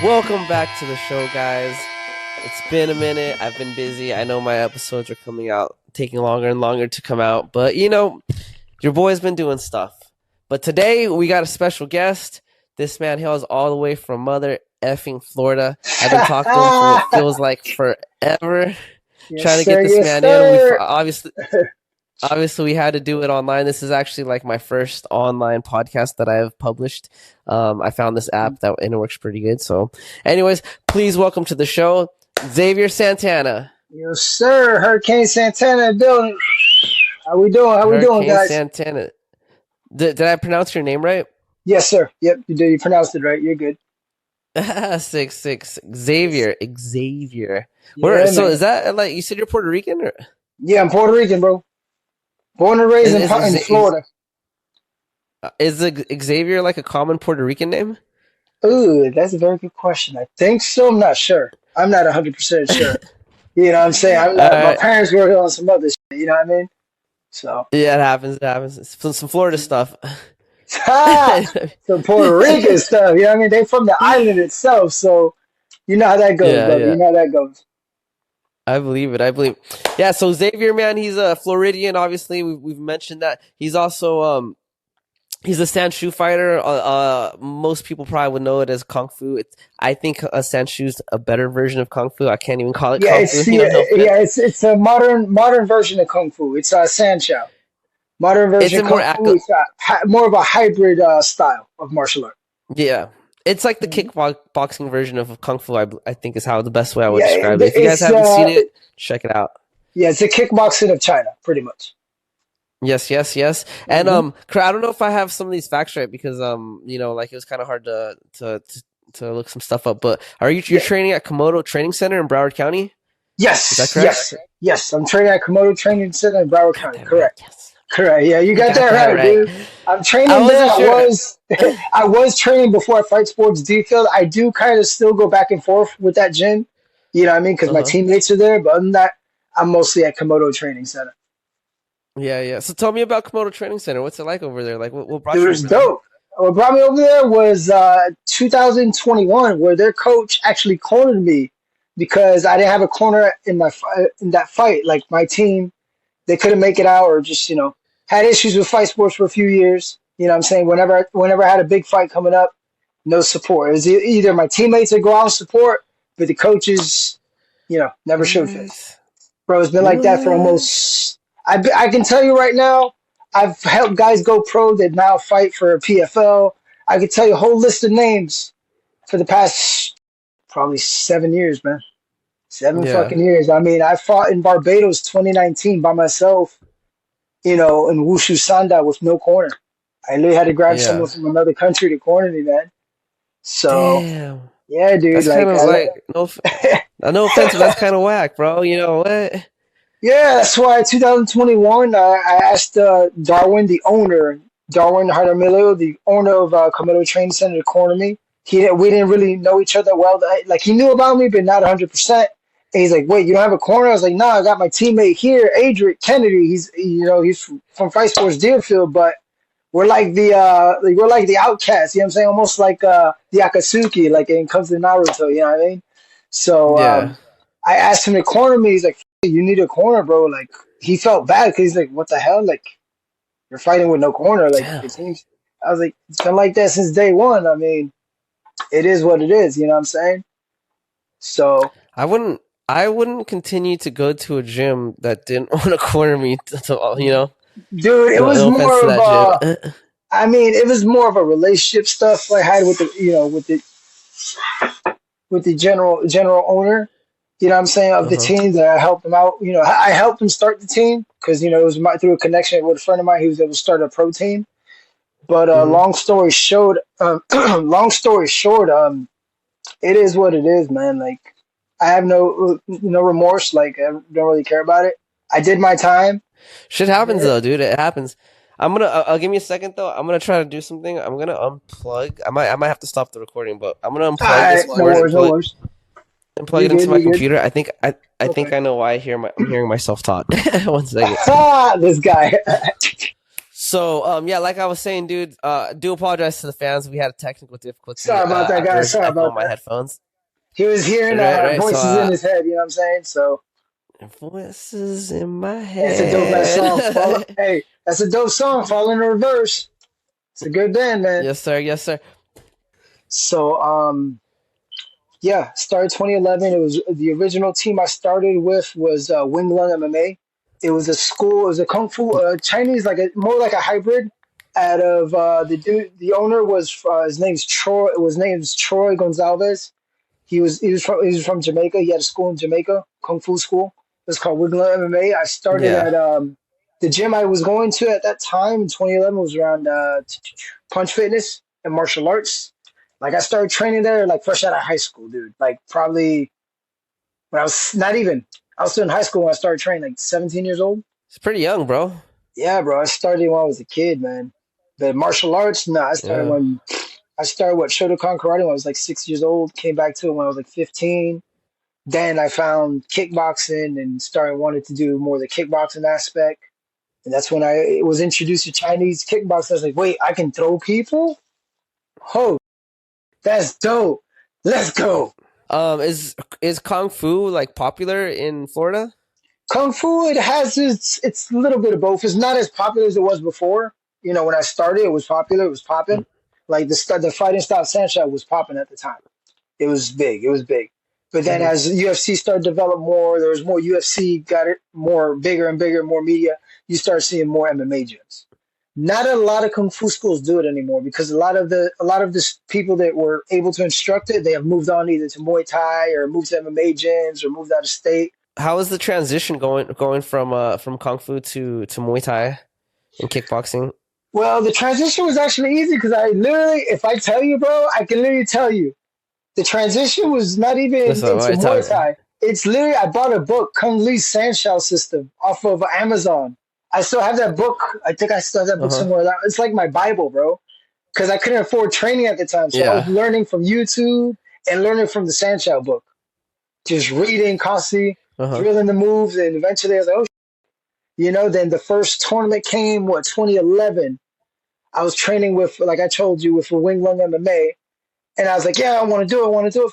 Welcome back to the show, guys. It's been a minute. I've been busy. I know my episodes are coming out, taking longer and longer to come out. But, your boy's been doing stuff. But today, we got a special guest. This man hails all the way from mother effing Florida. I've been talking to him for what feels like forever. Trying to get this man in. Obviously, we had to do it online. This is actually like my first online podcast that I have published. I found this app and it works pretty good. So, anyways, please welcome to the show, Xavier Santana. Yes, sir. Hurricane Santana building. How we doing, guys? Santana. Did I pronounce your name right? Yes, sir. Yep, you did. You pronounced it right. You're good. 6'6". Xavier. Yeah, So is that like you said you're Puerto Rican? Or? Yeah, I'm Puerto Rican, bro. Born and raised in Florida. Is Xavier like a common Puerto Rican name? Ooh, that's a very good question. I think so. I'm not sure. I'm not 100% sure. You know what I'm saying? My parents were on some other shit. You know what I mean? So yeah, it happens. It's some Florida stuff. Some Puerto Rican stuff. You know what I mean? They're from the island itself, so you know how that goes, brother. Yeah. You know how that goes. I believe it. Yeah, so Xavier, man, he's a Floridian. Obviously, we've mentioned that. He's also he's a Sanshou fighter. Most people probably would know it as Kung Fu. I think a Sanshu's a better version of Kung Fu. I can't even call it Kung Fu. It's a modern version of Kung Fu. It's a Sanshou. Modern version of Kung Fu. It's more of a hybrid style of martial art. Yeah. It's like the kickboxing version of Kung Fu, I think is how the best way I would describe it. If you guys haven't seen it, check it out. Yeah, it's a kickboxing of China, pretty much. Yes. And I don't know if I have some of these facts right because like it was kind of hard to look some stuff up. But you're training at Komodo Training Center in Broward County? Yes. Is that correct? Yes. I'm training at Komodo Training Center in Broward County. Correct. Yes. Correct. Yeah, you got that right, dude. I'm training there. I was training before Fight Sports D Field. I do kind of still go back and forth with that gym. You know what I mean? Because my teammates are there. But other than that, I'm mostly at Komodo Training Center. Yeah. So tell me about Komodo Training Center. What's it like over there? Like, what brought you? It was dope. What brought me over there was 2021, where their coach actually cornered me because I didn't have a corner in that fight. Like my team, they couldn't make it out, or just had issues with Fight Sports for a few years. You know what I'm saying? Whenever I had a big fight coming up, no support. It was either my teammates would go out and support, but the coaches, never showed face. Bro, it's been like that for almost... I can tell you right now, I've helped guys go pro that now fight for PFL. I could tell you a whole list of names for the past probably 7 years, man. 7 fucking years. I mean, I fought in Barbados 2019 by myself, in Wushu Sanda with no corner. I literally had to grab someone from another country to corner me, man. So, yeah, dude. That's kind of no offense, but that's kind of whack, bro. You know what? Yeah, that's why 2021, I asked Darwin Jaramillo, the owner of Komodo Training Center, to corner me. We didn't really know each other well. Like, he knew about me, but not 100%. And he's like, "Wait, you don't have a corner?" I was like, "No, I got my teammate here, Adrian Kennedy. He's from Fight Sports Deerfield, but we're like the outcasts. You know what I'm saying? Almost like the Akatsuki, like it comes to Naruto. You know what I mean?" So I asked him to corner me. He's like, "You need a corner, bro." Like he felt bad because he's like, "What the hell? Like you're fighting with no corner." Like it seems. I was like, "It's been like that since day one." I mean, it is what it is. You know what I'm saying? So I wouldn't continue to go to a gym that didn't want to corner me. Dude, it was more of it was more of a relationship stuff I had with the general owner. You know what I'm saying, of the team that I helped him out. I helped him start the team because it was through a connection with a friend of mine. He was able to start a pro team. But long story short, it is what it is, man. Like. I have no remorse. Like I don't really care about it. I did my time. Shit happens though, dude. It happens. I'll give me a second though. I'm gonna try to do something. I'm gonna unplug. I might have to stop the recording, but I'm gonna unplug this. No worries. And plug it into my computer. I think I know why I'm hearing myself talk. 1 second. This guy. So, yeah, like I was saying, dude, do apologize to the fans. We had a technical difficulty. Sorry about that, guys. There's Sorry echo about on my that. headphones. He was hearing Right, right. So, voices in his head. You know what I'm saying? So voices in my it's a dope ass song. Follow. head. Hey, that's a dope song. Fall in reverse. It's a good band, man. Yes, sir. Yes, sir. So yeah, started 2011. It was the original team I started with was Wing Lung MMA. It was a school. It was a kung fu Chinese, like more like a hybrid. Out of the dude, the owner was his name's Troy. His name's Troy Gonzalez. He was from Jamaica. He had a school in Jamaica, kung fu school. It was called Wing Lung MMA. I started Yeah. at the gym I was going to at that time in 2011 was around Punch Fitness and martial arts. Like I started training there like fresh out of high school, dude. Like probably when I was not even I was still in high school when I started training, like 17 years old. It's pretty young, bro. Yeah, bro. I started when I was a kid, man. The martial arts, nah, Yeah. I started Shotokan karate when I was like 6 years old. Came back to it when I was like 15. Then I found kickboxing and started wanting to do more of the kickboxing aspect. And that's when I was introduced to Chinese kickboxing. I was like, wait, I can throw people? Oh, that's dope. Let's go. Is kung fu like popular in Florida? Kung Fu, it has it's a little bit of both. It's not as popular as it was before. You know, when I started, it was popular. It was popping. Like the fighting style Sancha was popping at the time. It was big. It was big. But then Mm-hmm. as UFC started to develop more, there was more UFC, got it more bigger and bigger, more media. You start seeing more MMA gyms. Not a lot of kung fu schools do it anymore because a lot of the people that were able to instruct it, they have moved on either to Muay Thai or moved to MMA gyms or moved out of state. How is the transition going from kung fu to Muay Thai and kickboxing? Well, the transition was actually easy because I literally, if I tell you, bro, I can literally tell you. The transition was not even So, into right, tell Muay me. Thai. It's literally, I bought a book, Kung Lee's Sandshell System, off of Amazon. I still have that book. I think I still have that book Uh-huh. somewhere. It's like my Bible, bro. Because I couldn't afford training at the time. So I was Yeah. learning from YouTube and learning from the Sandshell book. Just reading constantly, Uh-huh. drilling the moves. And eventually I was like, oh, then the first tournament came, 2011. I was training with, like I told you, with Wing Lung MMA, and I was like, yeah, I want to do it,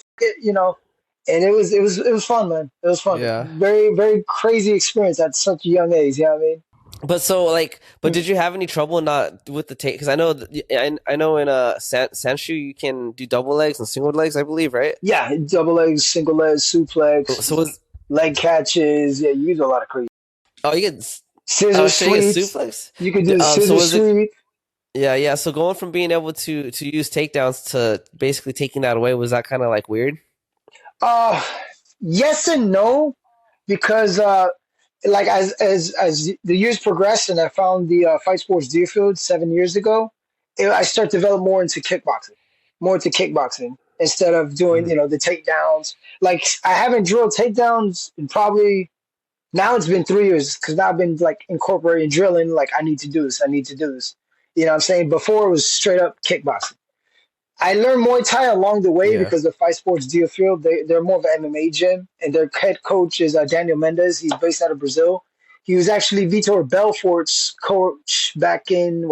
and it was fun, man. It was fun. Yeah. Very very crazy experience at such a young age. You know what I mean? But so like, but Mm. did you have any trouble not with the take? Because I know in Sanshu you can do double legs and single legs, I believe, right? Yeah, double legs, single legs, suplex, So was leg catches. Yeah, you use a lot of crazy oh you get scissor so you get sweeps. suplex? You could do the So scissor was it sweep. yeah. So going from being able to use takedowns to basically taking that away, was that kind of like weird? Uh, yes and no, because like as the years progressed and I found the Fight Sports Deerfield 7 years ago, I started to develop more into kickboxing instead of doing Mhm. the takedowns. Like I haven't drilled takedowns in probably now it's been 3 years because now I've been like incorporating drilling. Like I need to do this. I need to do this. You know what I'm saying? Before it was straight up kickboxing. I learned Muay Thai along the way Yeah. because the Fight Sports Deerfield, they're more of an MMA gym, and their head coach is Daniel Mendes. He's based out of Brazil. He was actually Vitor Belfort's coach back in,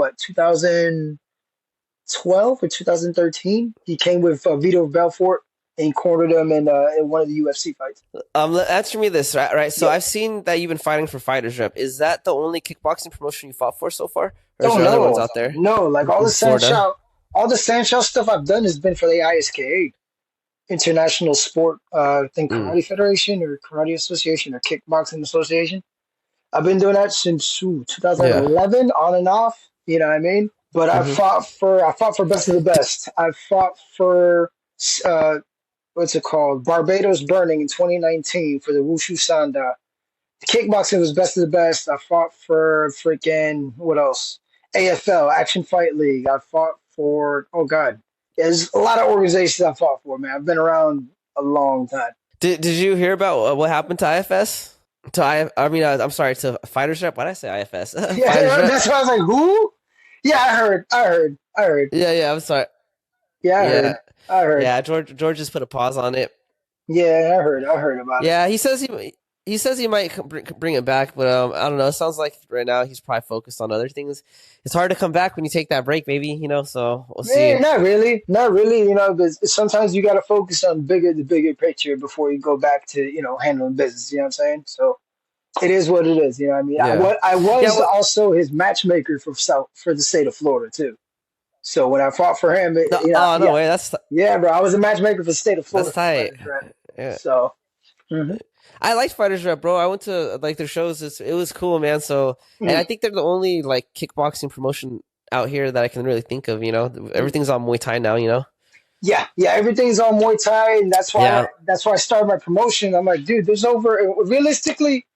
2012 or 2013. He came with Vitor Belfort and he cornered him in one of the UFC fights. Answer me this, right? So Yeah. I've seen that you've been fighting for FightersRep. Is that the only kickboxing promotion you fought for so far, or is Oh there other ones no, out there no! Like in Florida? All the sandshell stuff I've done has been for the ISKA, International Sport, I think Mm. Karate Federation or Karate Association or Kickboxing Association. I've been doing that since Yeah. 2011, on and off. You know what I mean? But Hmm. I fought for best of the best. I fought for uh, what's it called? Barbados Burning in 2019 for the Wushu Sanda. Kickboxing was best of the best. I fought for freaking what else? AFL, Action Fight League. I fought for there's a lot of organizations I fought for, man. I've been around a long time. Did you hear about what happened to IFS? I mean, I'm sorry, to FightersRep. Why did I say IFS? Yeah, FightersRep. that's why I was like, who? Yeah, I heard. Yeah. I'm sorry. Yeah, I Yeah. heard. I heard. Yeah. George just put a pause on it. Yeah, I heard about it. Yeah. He says he. he says he might bring it back, but I don't know. It sounds like right now he's probably focused on other things. It's hard to come back when you take that break, maybe, you know. So we'll Yeah, see. not really, not really. You know, because sometimes you got to focus on the bigger picture before you go back to handling business. You know what I'm saying? So it is what it is. You know what I mean? Yeah, I yeah. was Well, also his matchmaker for the state of Florida too. So when I fought for him, no, oh no yeah, way. yeah, bro, I was a matchmaker for the state of That's Florida for tight. Fighters Rep. Yeah. So mhm. I liked Fighters Rep, bro. I went to like their shows. It was cool, man. So, and Mhm. I think they're the only like kickboxing promotion out here that I can really think of. You know, everything's on Muay Thai now. You know. Yeah, yeah, everything's on Muay Thai, and Yeah. that's why I started my promotion. I'm like, dude, there's over realistically.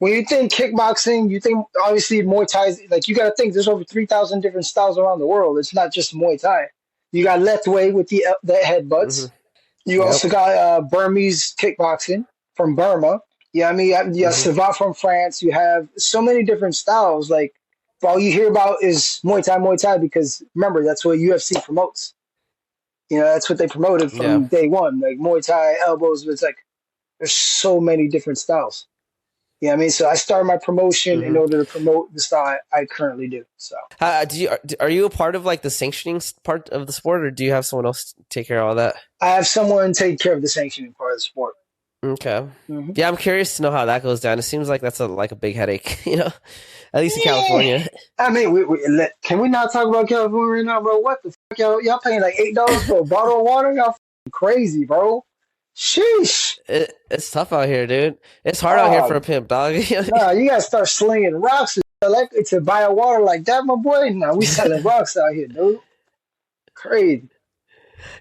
When you think kickboxing, you think obviously Muay Thai. Like you got to think there's over 3,000 different styles around the world. It's not just Muay Thai. You got left way with the Hmm. headbutts. You Yep. also got Burmese kickboxing from Burma. Yeah, I mean, you have Hmm. Savate from France. You have so many different styles. Like all you hear about is Muay Thai, because remember that's what UFC promotes. You know, that's what they promoted Yeah. from day one. Like Muay Thai, elbows. It's like there's so many different styles. You know what I mean? So I started my promotion in Hmm. order to promote the style I currently do. So Do you are you a part of like the sanctioning part of the sport, or do you have someone else take care of all that? I have someone take care of the sanctioning part of the sport. Okay. Hmm. Yeah, I'm curious to know how that goes down. It seems like that's a big headache. You know, at least in Yeah. California. I mean, can we not talk about California right now, bro? What the fuck, y'all paying like $8 for a bottle of water? Y'all crazy, bro. Sheesh. It's tough out here, dude. It's hard out here for a Oh, pimp, dog. nah, you gotta start slinging rocks to buy a water like that, my boy. Nah, we selling rocks out here, dude. Crazy.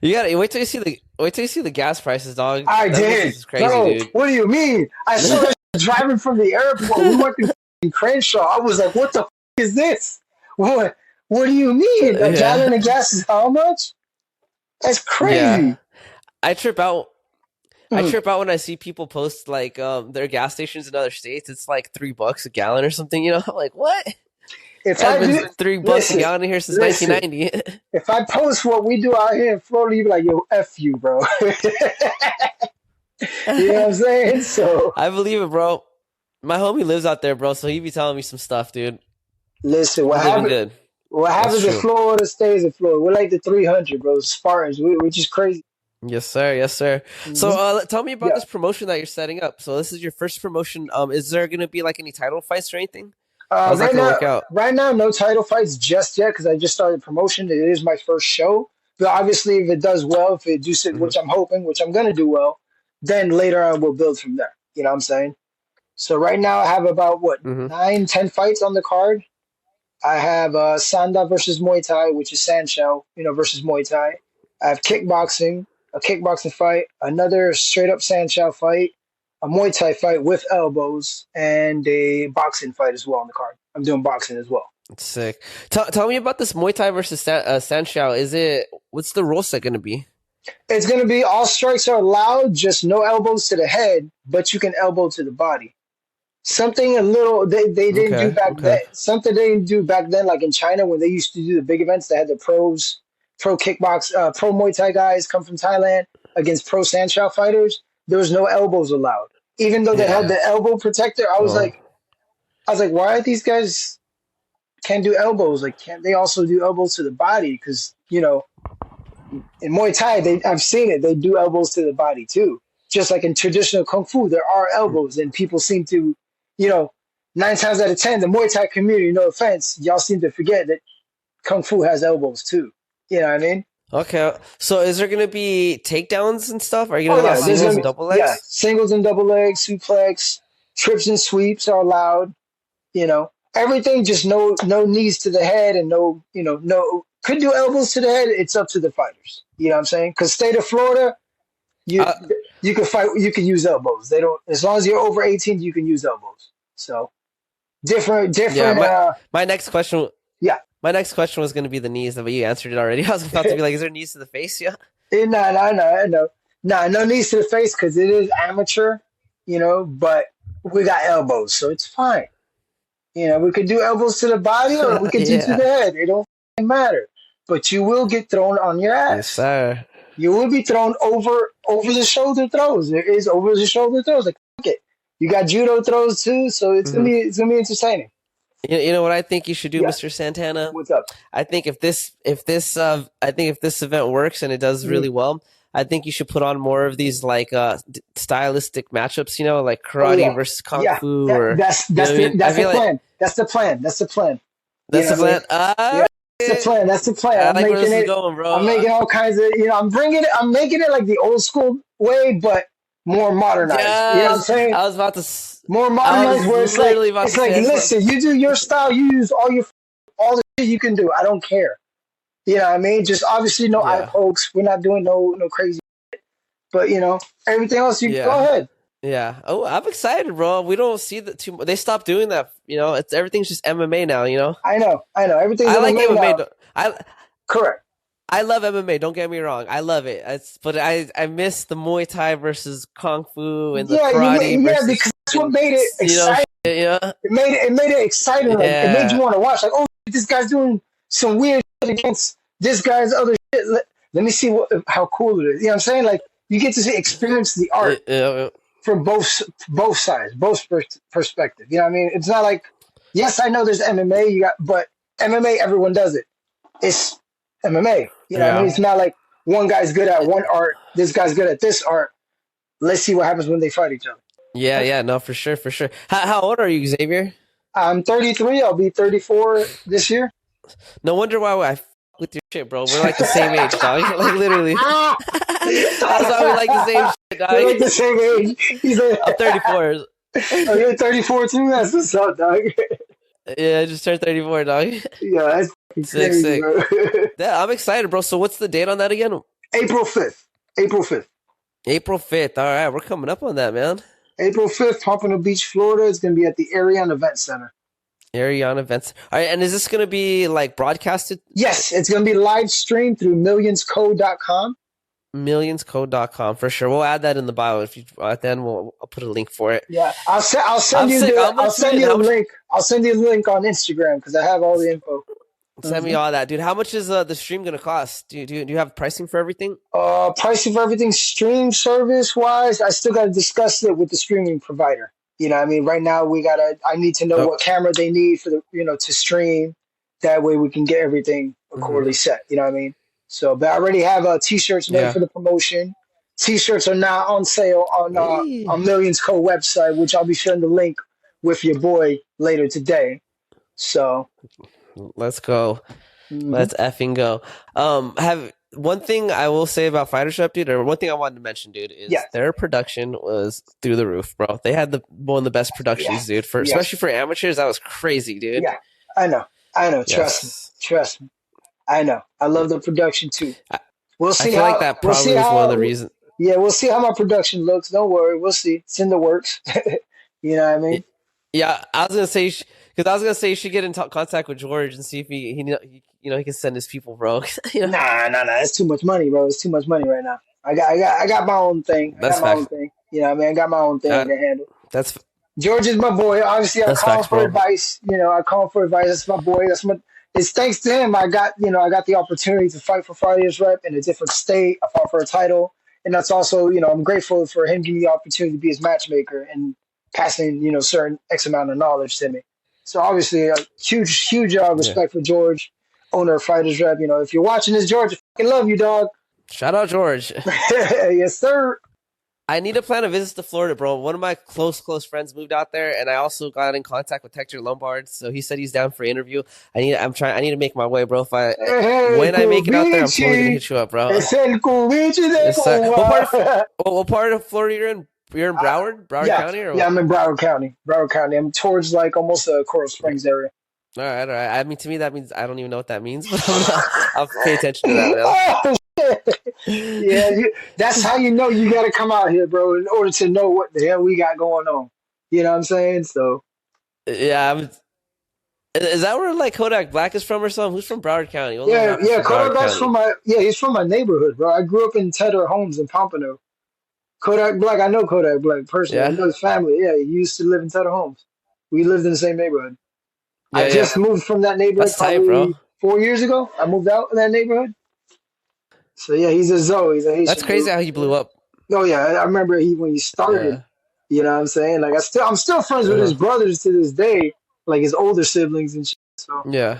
You gotta wait till you see the gas prices, dog. I That did, business is crazy, bro. dude. What do you mean? I saw that driving from the airport. We went to Crenshaw. I was like, "What the is this? What? What do you mean? A Yeah, gallon of gas is how much? That's yeah. crazy." I trip out. I Mm. trip out when I see people post like their gas stations in other states. It's like $3 a gallon or something. You know, I'm like, what? It If has I been do, $3 a listen, gallon here since listen. 1990. If I post what we do out here in Florida, you be like, "Yo, f you, bro." You know what I'm saying? So I believe it, bro. My homie lives out there, bro, so he be telling me some stuff, dude. listen, We living good. what That's happens in true. Florida stays in Florida. We're like the 300, bro. Spartans. We're just crazy. Yes, sir. Yes, sir. So, Hmm. tell me about Yeah. this promotion that you're setting up. So, this is your first promotion. Is there going to be like any title fights or anything? How's that Right going to now, work out? no title fights just yet because I just started promotion. It is my first show, but obviously, if it does well, if it do, Hmm. which I'm hoping, which I'm gonna do well, then later on we'll build from there. You know what I'm saying? So right now I have about what Hmm. 9, 10 fights on the card. I have Sanda versus Muay Thai, which is Sanshou, versus Muay Thai. I have kickboxing, a kickboxing fight, another straight up Sanshou fight, a Muay Thai fight with elbows, and a boxing fight as well on the card. I'm doing boxing as well. Sick. Tell me about this Muay Thai versus Sanshou. What's the rule set going to be? It's going to be all strikes are allowed, just no elbows to the head, but you can elbow to the body. Something a little they didn't do Okay. back then. Okay. Something they didn't do back then, like in China when they used to do the big events. They had the pro Muay Thai guys come from Thailand against pro Sanshou fighters. There was no elbows allowed, even though they had Yeah. the elbow protector. Oh. I was like, why are these guys can't do elbows? Like, can't they also do elbows to the body? Because in Muay Thai, I've seen it. They do elbows to the body too. Just like in traditional kung fu, there are elbows, and people seem to, you know, 9 times out of 10, the Muay Thai community, no offense, y'all seem to forget that kung fu has elbows too. You know what I mean? Okay. So, is there going to be takedowns and stuff? Are you going Oh to allow yeah, there's singles gonna and be double legs? singles and double legs, suplex, trips and sweeps are allowed. Everything, just no knees to the head, and no could do elbows to the head. It's up to the fighters. You know what I'm saying? Because state of Florida, you Uh, you can fight, you can use elbows. They don't, as long as you're over 18, you can use elbows. So different yeah. different My next question. yeah. My next question was going to be the knees, but you answered it already. I was about to be like, is there knees to the face? Yeah. No knees to the face because it is amateur, but we got elbows, so it's fine. We could do elbows to the body or we could do to the Yeah. head. It don't matter. But you will get thrown on your Yes, ass. sir. You will be thrown over the shoulder throws. There is over the shoulder throws. Like fuck it. You got judo throws too, so Mm-hmm. it's gonna be entertaining. You know what I think you should do, Yes. Mr. Santana? What's up? I think if this event works and it does Mhm. really well, I think you should put on more of these like stylistic matchups. You know, like Oh karate yeah, versus kung yeah. fu, or you know what I mean. I That's the feel like plan. That's the plan. That's the plan. You that's know the what I mean? plan. Yeah, that's the plan. That's the plan. I like where this is going, I'm bro. making all kinds of. I'm making it like the old school way, but more modernized. You know what I'm Yes, saying? I was about to. More I modernized, was where literally about it's to like, say this. listen, you do your style, you use all the shit you can do. I don't care. You know what I mean? Just obviously no eye Yeah, pokes. We're not doing no crazy, but everything else, you go yeah. ahead. Yeah. Oh, I'm excited, bro. We don't see that too much. They stopped doing that. You know, it's everything's just MMA now. You know, I know. Everything's I like MMA MMA. now. I Correct. I love MMA. Don't get me wrong. I love it. But I miss the Muay Thai versus Kung Fu and the karate Yeah, versus because that's what made it exciting. yeah, It made it exciting. Like it made you yeah, want to watch. Like, oh, this guy's doing some weird shit against this guy's other shit. Let me see how cool it is. You know what I'm saying? Like you get to experience the art yeah, from both sides, both perspective. You know what I mean? It's not like, yes, I know there's MMA, but MMA, everyone does it. It's MMA. You know what I mean? yeah, It's not like one guy's good at one art, this guy's good at this art. Let's see what happens when they fight each other. yeah, yeah. No, for sure, for sure. How old are you, Xavier? I'm 33. I'll be 34 this year. No wonder why I with your shit, bro. We're like the same age, dog. Like literally. That's why we like the same shit, We're like dog. the same age. He's like, I'm 34. oh, you're 34 too? That's what's up, dog. Yeah, I just turned 34, dog. Yeah, that's fucking Sick, crazy, sick. bro. Yeah, I'm excited, bro. So what's the date on that again? April 5th. April 5th. April 5th. All right, we're coming up on that, man. April 5th, Pompano Beach, Florida. It's going to be at the Arion Event Center. Arion Events. All right, and is this gonna be like broadcasted? Yes, it's going to be live streamed through millionscode.com. Millionscode.com for sure. We'll add that in the bio. If you at the end, I'll put a link for it. Yeah, I'll send I'm you sick. I'll send you the link. I'll send you the link on Instagram because I have all the info. Send me all that, dude. How much is the stream gonna cost? Do you have pricing for everything? Pricing for everything stream service wise, I still got to discuss it with the streaming provider. You know what I mean? Right now I need to know Oh, what camera they need for to stream. That way we can get everything accordingly set. You know what I mean? So, but I already have t-shirts made yeah. for the promotion. T-shirts are now on sale Hey, on Millions Code website, which I'll be sharing the link with your boy later today. So, let's go. mhm. Let's effing go. Have one thing I will say about FightersRep, dude, or one thing I wanted to mention, dude, is Yes, their production was through the roof, bro. They had one of the best productions, yes, dude. For yes, especially for amateurs, that was crazy, dude. yeah. I know. Yes, Trust me. I know. I love the production too. I, We'll I see feel like how that we'll see probably was one of the how reasons. yeah, we'll see how my production looks. Don't worry, we'll see. It's in the works. You know what I mean? Yeah, I was gonna say because I was gonna say you should get in contact with George and see if he can send his people, bro. You know, Nah. It's too much money, bro. It's too much money right now. I got my own thing. I that's got my own facts. thing. You know what I mean? I got my own thing I That can handle. that's George is my boy. Obviously, I that's call him facts, for bro. advice. I call him for advice. That's my boy. It's thanks to him I got the opportunity to fight for FightersRep in a different state. I fought for a title, and that's also I'm grateful for him giving me the opportunity to be his matchmaker and passing certain X amount of knowledge to me. So obviously, a huge Yeah. respect for George, owner of FightersRep. If you're watching this, George, I fucking love you, dog. Shout out George. Yes, sir. I need to plan a visit to Florida, bro. One of my close friends moved out there, and I also got in contact with Hector Lombard. So he said he's down for an interview. I need to make my way, bro. Hey, When I make it out there, I'm totally gonna Cubici. hit you up, bro. Es el Cubici de Yes, sir. Cuba. What part of Florida you're in? You're in Broward Yeah, County, or yeah, what? I'm in Broward County. Broward County. I'm towards like almost the Coral Springs area. All right, all right. I mean, to me, that means I don't even know what that means, but I'll pay attention to that, man. Oh, shit. Yeah, that's how you know you got to come out here, bro, in order to know what the hell we got going on. You know what I'm saying? So, Yeah, is that where like Kodak Black is from or something? Who's from Broward County? All those rappers yeah, from Kodak Broward Black's County. he's from my neighborhood, bro. I grew up in Tedder Homes in Pompano. Kodak Black, I know Kodak Black personally. I Yeah, know his family. Yeah, he used to live in Tedder Homes. We lived in the same neighborhood. I yeah, yeah. just moved from that neighborhood That's tight, bro. probably 4 years ago. I moved out of that neighborhood. So yeah, he's a Zoe. He's a That's Haitian crazy dude. how he blew up. Oh yeah, I remember when he started. Yeah, You know what I'm saying? Like I'm still friends with his brothers to this day, like his older siblings and shit. So Yeah.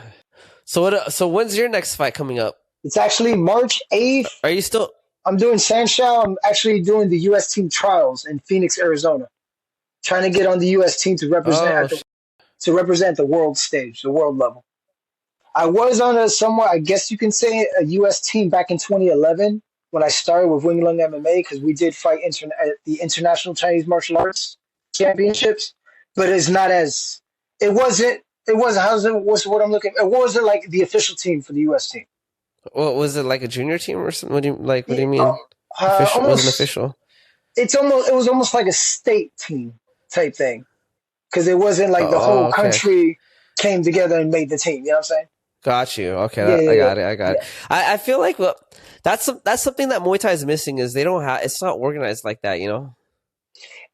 So when's your next fight coming up? it's actually March 8th. Are you still? I'm doing Sanshao. I'm actually doing the U.S. team trials in Phoenix, Arizona. Trying to get on the U.S. team to represent the world stage, the world level. I was on a somewhat, I guess you can say, a U.S. team back in 2011 when I started with Wing Lung MMA because we did fight at the International Chinese Martial Arts Championships, but it's not as it wasn't. What's what I'm looking? It wasn't like the official team for the U.S. team. Well, was it like a junior team or something? What do you mean? Almost, wasn't official. It was almost like a state team type thing because it wasn't like the whole country came together and made the team. You know what I'm saying? Got you. Okay, I got it. I feel like that's something that Muay Thai is missing is they don't have. It's not organized like that. You know.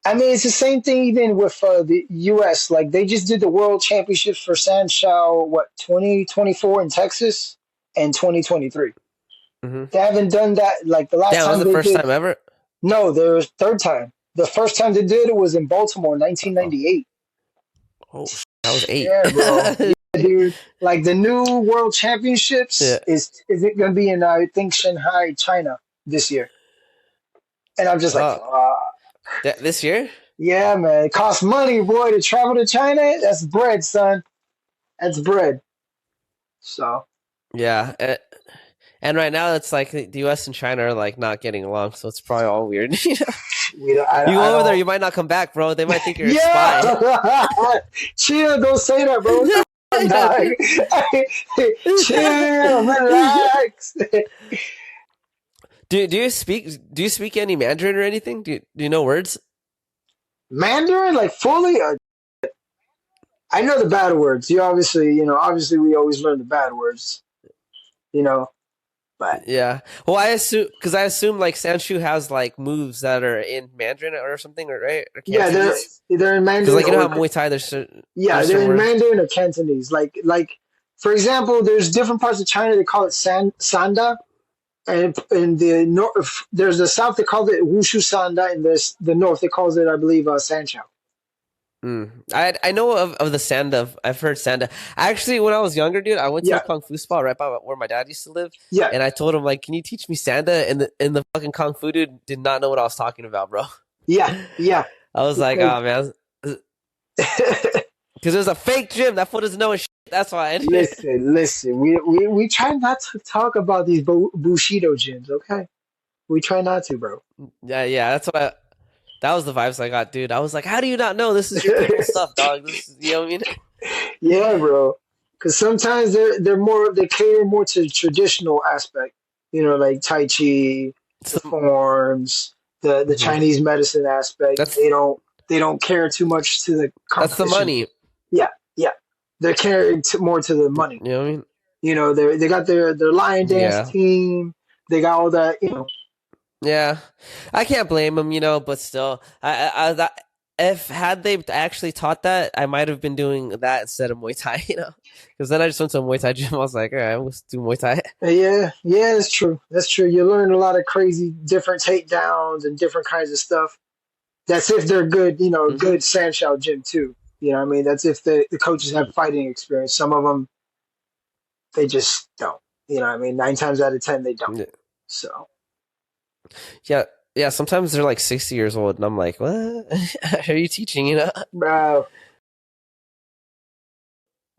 I mean, it's the same thing even with the U.S. Like they just did the World Championships for Sanshao, 2024 in Texas and 2023. Mm-hmm. They haven't done that like the last time. Was the first time ever? No, there was third time. The first time they did it was in Baltimore, 1998. Oh, that was 8. Yeah, bro. Yeah, dude. Like the new World Championships is it going to be in I think Shanghai, China this year? And I'm just like, this year? Yeah, man. It costs money, boy, to travel to China. That's bread, son. That's bread. So. Yeah. And right now, it's like the U.S. and China are like not getting along, so it's probably all weird. You go over there, you might not come back, bro. They might think you're a spy. Chill, don't say that, bro. Chill, relax. Do you speak any Mandarin or anything? Do you know words? Mandarin, like fully? I know the bad words. Obviously we always learn the bad words. But yeah, well, I assume like Sanshu has like moves that are in Mandarin or something, right? Or yeah, they're in Mandarin. Because like how Muay Thai, they're in Mandarin or Cantonese. Like for example, there's different parts of China they call it Sanda, and in the north, there's the south they call it Wushu Sanda, and there's the north they call it I believe Sanshao. I know of the Sanda. I've heard Sanda. Actually, when I was younger, dude, I went to a kung fu spot right by where my dad used to live. Yeah. And I told him, like, can you teach me Sanda? And the fucking kung fu dude did not know what I was talking about, bro. Yeah. I was like, oh, man. Because there's a fake gym. That fool doesn't know shit. That's why. Listen. We try not to talk about these Bushido gyms, okay? We try not to, bro. Yeah. That's what that was the vibes I got, dude. I was like, how do you not know this is your people stuff, dog? You know what I mean? Yeah, bro. Because sometimes they cater more to the traditional aspect, like Tai Chi, the forms, the Chinese medicine aspect. They don't care too much to the competition. That's the money. Yeah. They're caring more to the money. You know what I mean? They got their lion dance team. They got all that, Yeah, I can't blame them, but still, had they actually taught that, I might have been doing that instead of Muay Thai, because then I just went to a Muay Thai gym. I was like, all right, let's do Muay Thai. Yeah, that's true. You learn a lot of crazy different takedowns and different kinds of stuff. That's if they're good, good Sanshao gym too. You know what I mean? That's if the coaches have fighting experience. Some of them, they just don't. You know what I mean? 9 times out of 10, they don't. Yeah. So. Yeah. Sometimes they're like 60 years old, and I'm like, what are you teaching? Bro.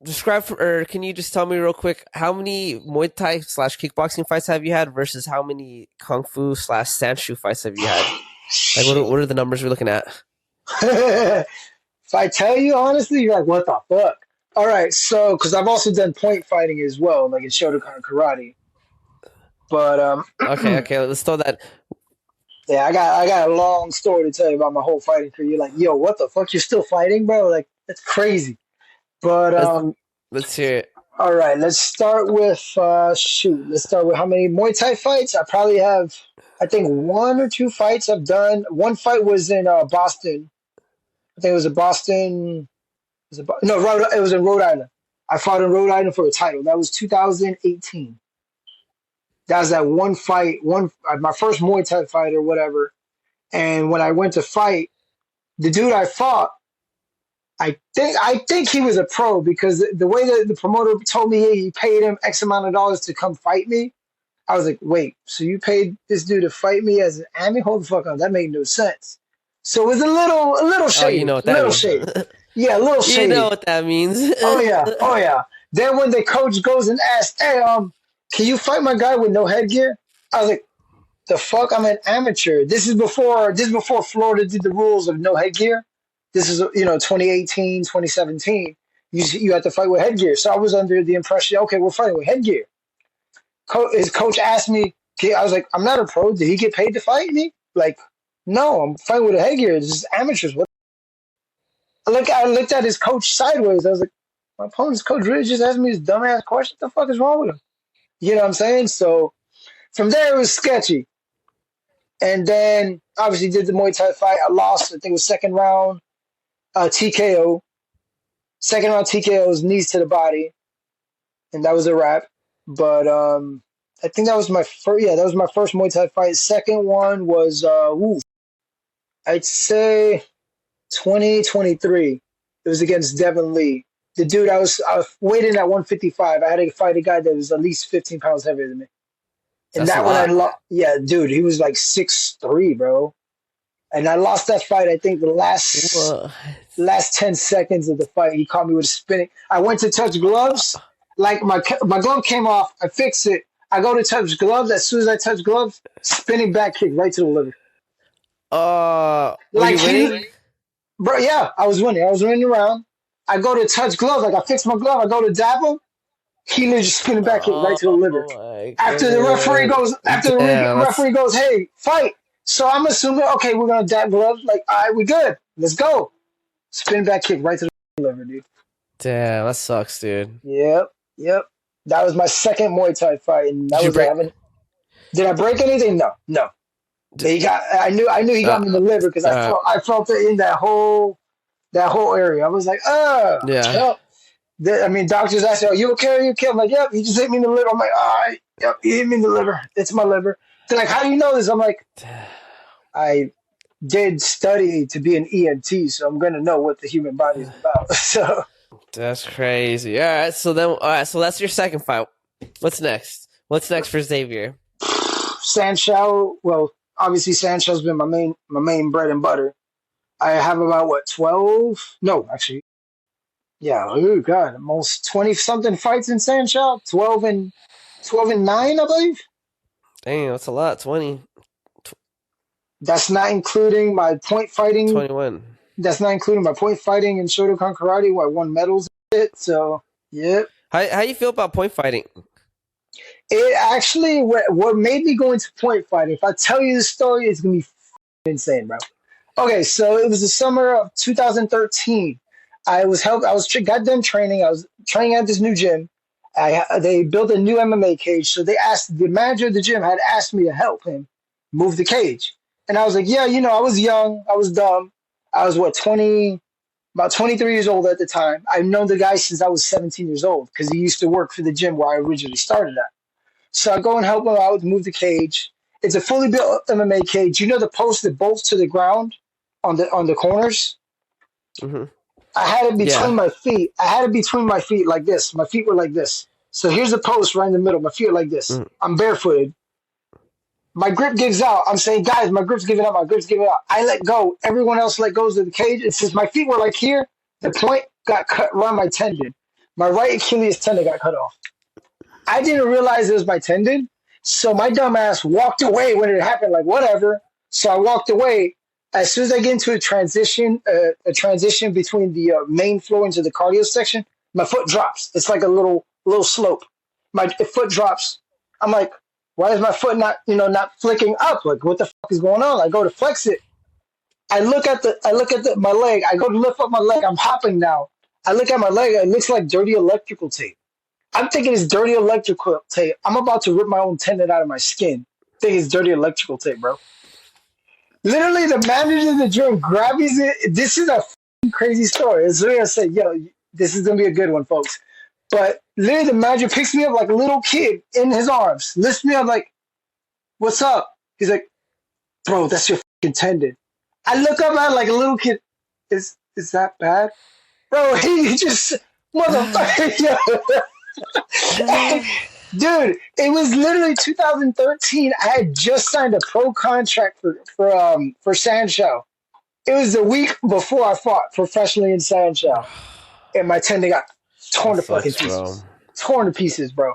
Can you just tell me real quick how many Muay Thai / kickboxing fights have you had versus how many Kung Fu / Sanshu fights have you had? Like, what are the numbers we're looking at? If I tell you honestly, you're like, what the fuck? All right, so because I've also done point fighting as well, like in Shotokan karate. But okay, let's throw that. Yeah, I got a long story to tell you about my whole fighting career. You're like, yo, what the fuck? You're still fighting, bro? Like, that's crazy. But let's hear it. All right, let's start with Let's start with how many Muay Thai fights? I probably have, I think 1 or 2 fights I've done. One fight was in Boston. I think it was in Boston. It was in Rhode Island. I fought in Rhode Island for a title. That was 2018. That was that one fight, my first Muay Thai fight or whatever. And when I went to fight, The dude I fought, I think he was a pro because the way that the promoter told me he paid him X amount of dollars to come fight me, I was like, wait, so you paid this dude to fight me as an ami? Hold the fuck on, that made no sense. So it was a little Oh, you know shady, what a that little means. shady. Yeah, a little You know shady. what that means. Oh yeah, oh yeah. Then when the coach goes and asks, hey, can you fight my guy with no headgear? I was like, the fuck, I'm an amateur. This is before Florida did the rules of no headgear. This is 2018, 2017. You had to fight with headgear. So I was under the impression, okay, we're fighting with headgear. His coach asked me, I was like, I'm not a pro. Did he get paid to fight me? Like, no, I'm fighting with a headgear. This is amateurs. What? I looked at his coach sideways. I was like, my opponent's coach really just asked me this dumbass question. What the fuck is wrong with him? You know what I'm saying? So from there, it was sketchy. And then obviously did the Muay Thai fight. I lost. I think it was second round TKO. Second round TKO was knees to the body, and that was a wrap. But I think that was my first. Yeah, that was my first Muay Thai fight. Second one was I'd say 2023. It was against Devin Lee. The dude I was weighing at 155. I had to fight a guy that was at least 15 pounds heavier than me. And That's a that one I lot. lost. Yeah, dude, he was like 6'3", bro. And I lost that fight. I think the What? last 10 seconds of the fight, he caught me with a spinning. I went to touch gloves. Like my glove came off. I fixed it. I go to touch gloves. As soon as I touch gloves, spinning back kick right to the liver. Were Like you winning? bro. Yeah, I was winning. I was winning around. I go to touch gloves. Like I fix my glove. I go to dab him. He literally just spinning back kick right to the Oh liver. my After the referee goodness. goes, Damn, that's referee goes, hey, fight. So I'm assuming, okay, we're gonna dab gloves. Like, all right, we good. Let's go. Spin back kick right to the liver, dude. damn, that sucks, dude. Yep, yep. That was my second Muay Thai fight, and Did that you was break? Did I break anything? No, no. Did, I knew he got me in the liver because uh, I felt it in that whole area. I was like, yeah. yep. I mean, doctors asked, "Are you okay? Are you okay?" I'm like, "Yep." He just hit me in the liver. I'm like, "All right, yep." He hit me in the liver. It's my liver. They're like, "How do you know this?" I'm like, "I did study to be an EMT, so I'm gonna know what the human body is about." So That's crazy. All right, so that's your second fight. What's next? What's next for Xavier? Sandshell, well, obviously Sandshell's been my main bread and butter. I have about what 12? No, actually, yeah. Oh god, almost 20 something fights in Sandshell. 12 and 9, I believe. Dang, that's a lot. 20, That's not including my point fighting. 21. That's not including my point fighting in Shotokan Karate, where I won medals in it. So, yeah. How you feel about point fighting? It actually, what made me go into point fighting, if I tell you the story, it's going to be insane, bro. Okay, so it was the summer of 2013. I got done training. I was training at this new gym. They built a new MMA cage. So the manager of the gym had asked me to help him move the cage. And I was like, yeah, I was young. I was dumb. I was about 23 years old at the time. I've known the guy since I was 17 years old because he used to work for the gym where I originally started at. So I go and help him out, move the cage. It's a fully built MMA cage. You know the post that bolts to the ground on the corners? Mm-hmm. I had it between Yeah. my feet. I had it between my feet like this. My feet were like this. So here's the post right in the middle. My feet are like this. Mm. I'm barefooted. My grip gives out. I'm saying, guys, my grip's giving out. My grip's giving out. I let go. Everyone else let go of the cage. And since my feet were like here, the point got cut around my tendon. My right Achilles tendon got cut off. I didn't realize it was my tendon. So my dumb ass walked away when it happened, like whatever. So I walked away. As soon as I get into a transition between the main floor into the cardio section, my foot drops. It's like a little slope. My foot drops. I'm like, why is my foot not flicking up? Like, what the fuck is going on? I go to flex it. I look at my leg. I go to lift up my leg. I'm hopping now. I look at my leg. It looks like dirty electrical tape. I'm thinking it's dirty electrical tape. I'm about to rip my own tendon out of my skin. I think it's dirty electrical tape, bro. Literally, the manager of the gym grabs it. This is a crazy story. It's literally I said, yo, this is gonna be a good one, folks. But literally, the manager picks me up like a little kid in his arms, lifts me up like, "What's up?" He's like, "Bro, that's your fucking tendon." I look up at like a little kid. is that bad, bro? He just motherfucker, dude. It was literally 2013. I had just signed a pro contract for Sancho. It was the week before I fought professionally in Sancho, and my tendon got torn to fucking sucks, pieces. Torn to pieces, bro.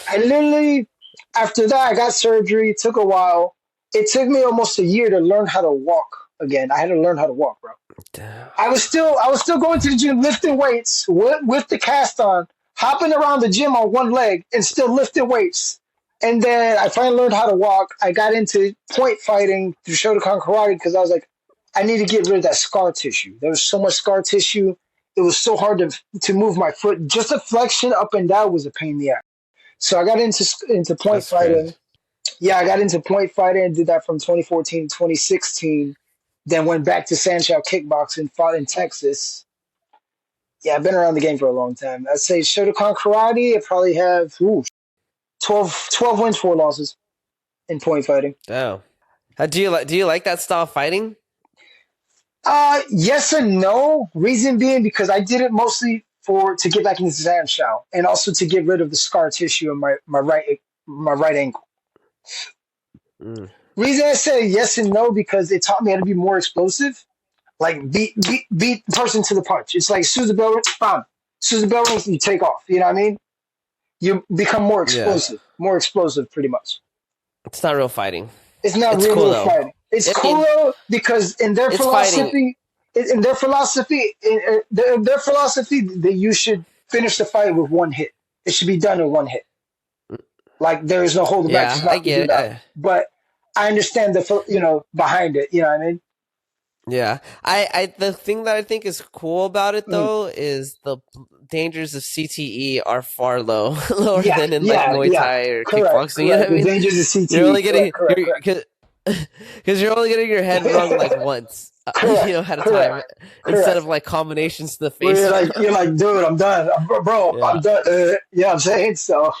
I literally, after that, I got surgery. It took a while. It took me almost a year to learn how to walk again. I had to learn how to walk, bro. Damn. I was still going to the gym, lifting weights with the cast on, hopping around the gym on one leg, and still lifting weights. And then I finally learned how to walk. I got into point fighting through Shotokan karate because I was like, I need to get rid of that scar tissue. There was so much scar tissue. It was so hard to move my foot. Just a flexion up and down was a pain in the ass. So I got into point fighting. Crazy. Yeah, I got into point fighting and did that from 2014 to 2016. Then went back to Sancho kickboxing, fought in Texas. Yeah, I've been around the game for a long time. I'd say Shotokan karate, I probably have 12 wins, 4 losses in point fighting. Oh. Do you like that style of fighting? Yes and no. Reason being because I did it mostly to get back into Sancho and also to get rid of the scar tissue in my right ankle. Reason I say yes and no because it taught me how to be more explosive. Like beat the person to the punch. It's like Susan bell rings, bam. Susan bell rings, you take off. You know what I mean? You become more explosive. Yeah. More explosive, pretty much. It's not real fighting. It's not real fighting. It's cool though because in their philosophy, that you should finish the fight with one hit. It should be done in one hit. Like there is no holding back. I get it. But I understand behind it. You know what I mean? Yeah. I the thing that I think is cool about it though is the dangers of CTE are far lower than in like Muay Thai or kickboxing. You know what I mean? The dangers of CTE. You're only getting because you're only getting your head wrung like once, at a time, instead of like combinations to the face. You're like, dude, I'm done, bro. I'm done. I'm saying so.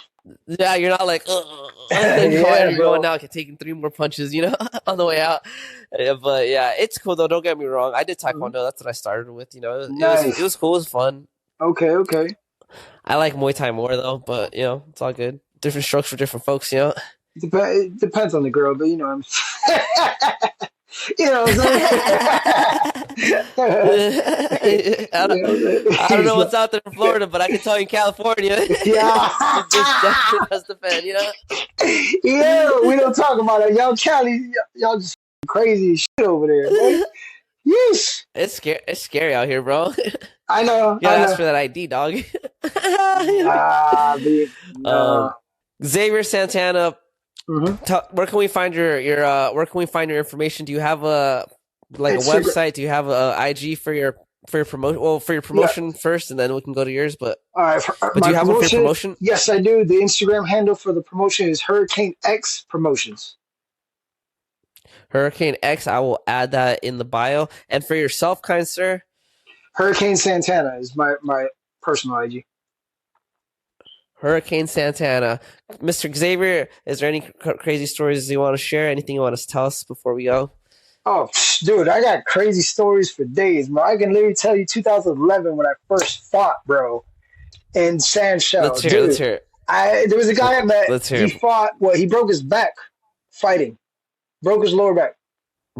Yeah, you're not like, you're going out, taking 3 more punches, on the way out. But yeah, it's cool though. Don't get me wrong. I did Taekwondo. That's what I started with. It was cool. It was fun. Okay. I like Muay Thai more though, but it's all good. Different strokes for different folks. It depends on the girl, but I'm I don't know what's out there in Florida, but I can tell you in California. Yeah. It definitely does depend, Yeah, we don't talk about it. Y'all Cali, y'all just crazy shit over there, man. Yeesh. It's scary out here, bro. I know. You gotta ask for that ID, dog. Xavier Santana. Mm-hmm. Where can we find your information? Do you have a website? Do you have a IG for your promotion? Well, for your promotion first, and then we can go to yours. But all right, do you have one for your promotion? Yes, I do. The Instagram handle for the promotion is Hurricane X Promotions. Hurricane X. I will add that in the bio. And for yourself, kind sir, Hurricane Santana is my personal IG. Hurricane Santana. Mr. Xavier, is there any crazy stories you want to share? Anything you want to tell us before we go? Oh, dude, I got crazy stories for days, bro. I can literally tell you 2011 when I first fought, bro, in Sancho. Let's hear it. There was a guy I met. He fought. Well, he broke his back fighting. Broke his lower back.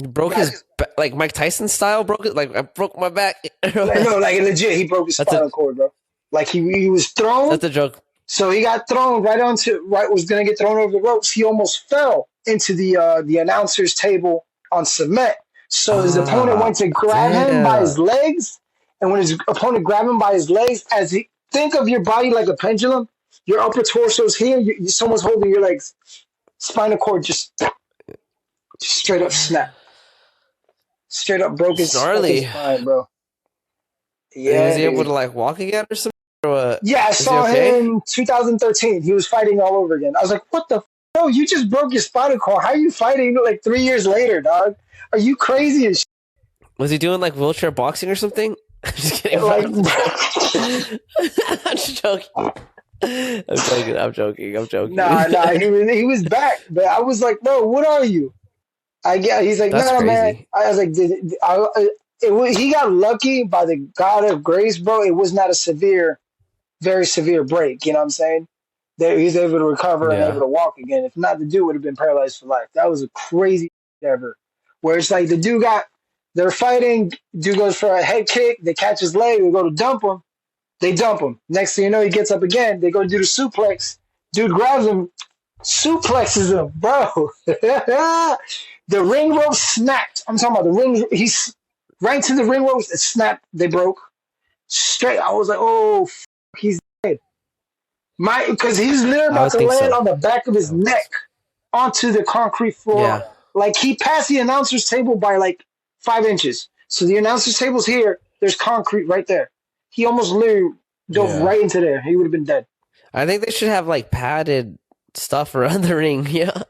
He broke his back, like Mike Tyson style. Broke it. Like I broke my back. No, like legit. He broke his spinal cord, bro. Like he was thrown. That's a joke. So he got thrown was going to get thrown over the ropes. He almost fell into the announcer's table on cement. So his opponent went to grab him by his legs. And when his opponent grabbed him by his legs, think of your body like a pendulum, your upper torso's here, someone's holding your legs. Spinal cord just straight up snap. Straight up broke his spine, bro. Yeah. Was he able to walk again or something? Yeah, I saw him 2013. He was fighting all over again. I was like, what the bro? You just broke your spinal cord. How are you fighting 3 years later, dog? Are you crazy as shit? Was he doing wheelchair boxing or something? I'm just kidding. I'm just joking. I'm joking. Nah, he was back. But I was like, bro, what are you? He's like, nah, man. I was like, he got lucky by the God of grace, bro. It was not a very severe break. You know what I'm saying? That he's able to recover and able Yeah. to walk again. If not, the dude would have been paralyzed for life. That was a crazy ever. Where it's like they're fighting. Dude goes for a head kick. They catch his leg. They go to dump him. They dump him. Next thing you know, he gets up again. They go do the suplex. Dude grabs him, suplexes him, bro. The ring rope snapped. I'm talking about the ring. He's right to the ring ropes. It snapped. They broke straight. I was like, oh, he's dead. Because he's literally I about would to think land so. on the back of his neck onto the concrete floor. Yeah. Like he passed the announcer's table by like 5 inches. So the announcer's table's here. There's concrete right there. He almost literally dove Yeah. right into there. He would have been dead. I think they should have like padded stuff around the ring. Yeah.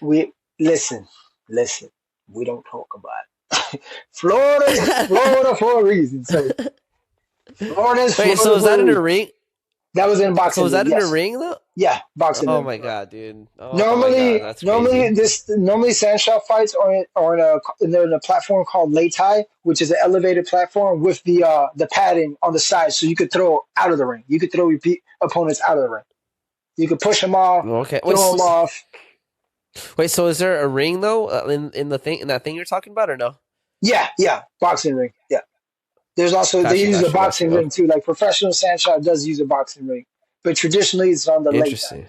We listen. We don't talk about it. Florida for a reason. So Florida's Wait, Florida so is for that a in a reason. ring? That was in a So boxing is ring. that in a Yes. ring though? Yeah, boxing Oh ring. my god, dude. Oh my Normally, god, that's crazy. normally sandshot fights are they're in a platform called lei tai, which is an elevated platform with the padding on the side, so you could throw out of the ring. You could throw your opponents out of the ring. You could push them off, Okay. throw them off. Wait, so is there a ring though in that thing you're talking about or no? Yeah, boxing ring. Yeah. There's also they use a Got you. boxing ring too. Like professional sandshot does use a boxing ring, but traditionally it's on the lei tai. Interesting.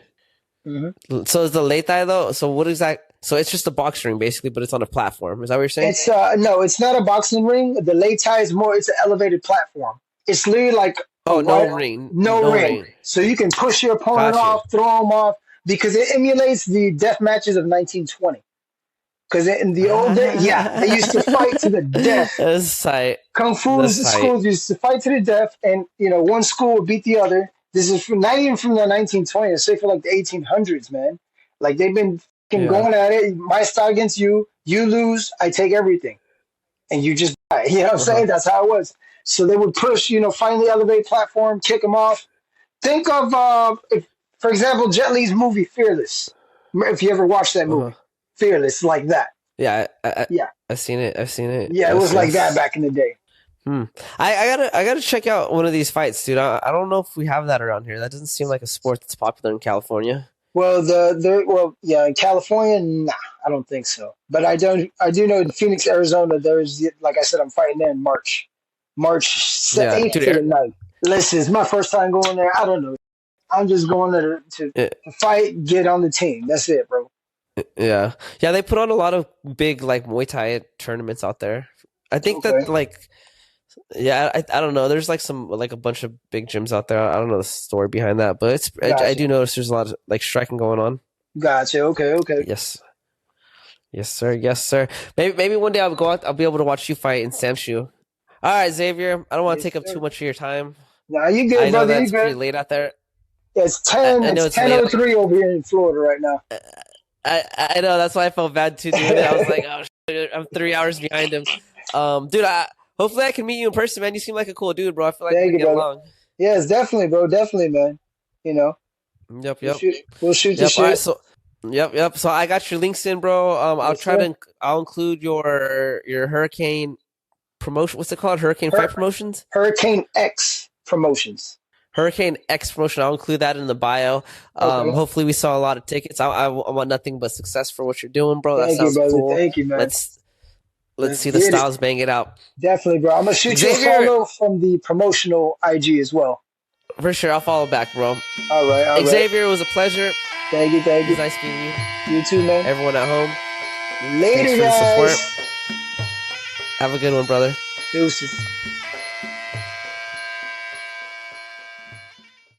Mm-hmm. So is the late thigh though? So what is that? So it's just a box ring basically, but it's on a platform. Is that what you're saying? It's no, it's not a boxing ring. The lei tai is more. It's an elevated platform. It's literally like Oh, no ring. no ring. So you can push your opponent Got you. off, throw them off, because it emulates the death matches of 1920. Because in the old days, yeah, they used to fight to the death. That's tight. Kung Fu schools used to fight to the death, and one school would beat the other. This is not even from the 1920s, say for like the 1800s, man. Like they've been going at it. My style against you, you lose, I take everything, and you just die. You know what I'm saying? That's how it was. So they would push, find the elevated platform, kick them off. Think of, for example, Jet Li's movie Fearless. If you ever watched that movie, Fearless, like that. Yeah, yeah. I've seen it. Yeah, it was like that back in the day. I gotta check out one of these fights, dude. I don't know if we have that around here. That doesn't seem like a sport that's popular in California. Well, in California, nah, I don't think so. But I do know in Phoenix, Arizona, there's, like I said, I'm fighting there in March 8th to the 9th. Listen, it's my first time going there. I don't know. I'm just going there to fight, get on the team. That's it, bro. Yeah. They put on a lot of big like Muay Thai tournaments out there. I think that like, I don't know. There's like a bunch of big gyms out there. I don't know the story behind that, but I do notice there's a lot of like striking going on. Gotcha. Okay. Yes, sir. Maybe one day I'll go out. I'll be able to watch you fight in Samshu. All right, Xavier. I don't want to take up too much of your time. Nah, you good, I know brother. that's pretty late out there. It's 10:03 over here in Florida right now. I know, that's why I felt bad too, dude. I was like, oh shit, I'm 3 hours behind him. Dude, hopefully I can meet you in person, man. You seem like a cool dude, bro. I feel like we can get along. Yes, definitely, bro. Definitely, man. Yep. We'll shoot the shit. All right, so yep. So I got your links in, bro. I'll include your Hurricane promotion. What's it called? Hurricane Fight Promotions? Hurricane X Promotions. Hurricane X Promotion. I'll include that in the bio. Hopefully we saw a lot of tickets. I want nothing but success for what you're doing, bro. That sounds cool. Thank you, man. Let's see the styles bang it out. Definitely, bro. I'm gonna shoot you a follow from the promotional IG as well. For sure, I'll follow back, bro. All right. Xavier, it was a pleasure. Thank you. It was nice meeting you. You too, man. Everyone at home. Later, Thanks for guys. the support. Have a good one, brother. Deuces.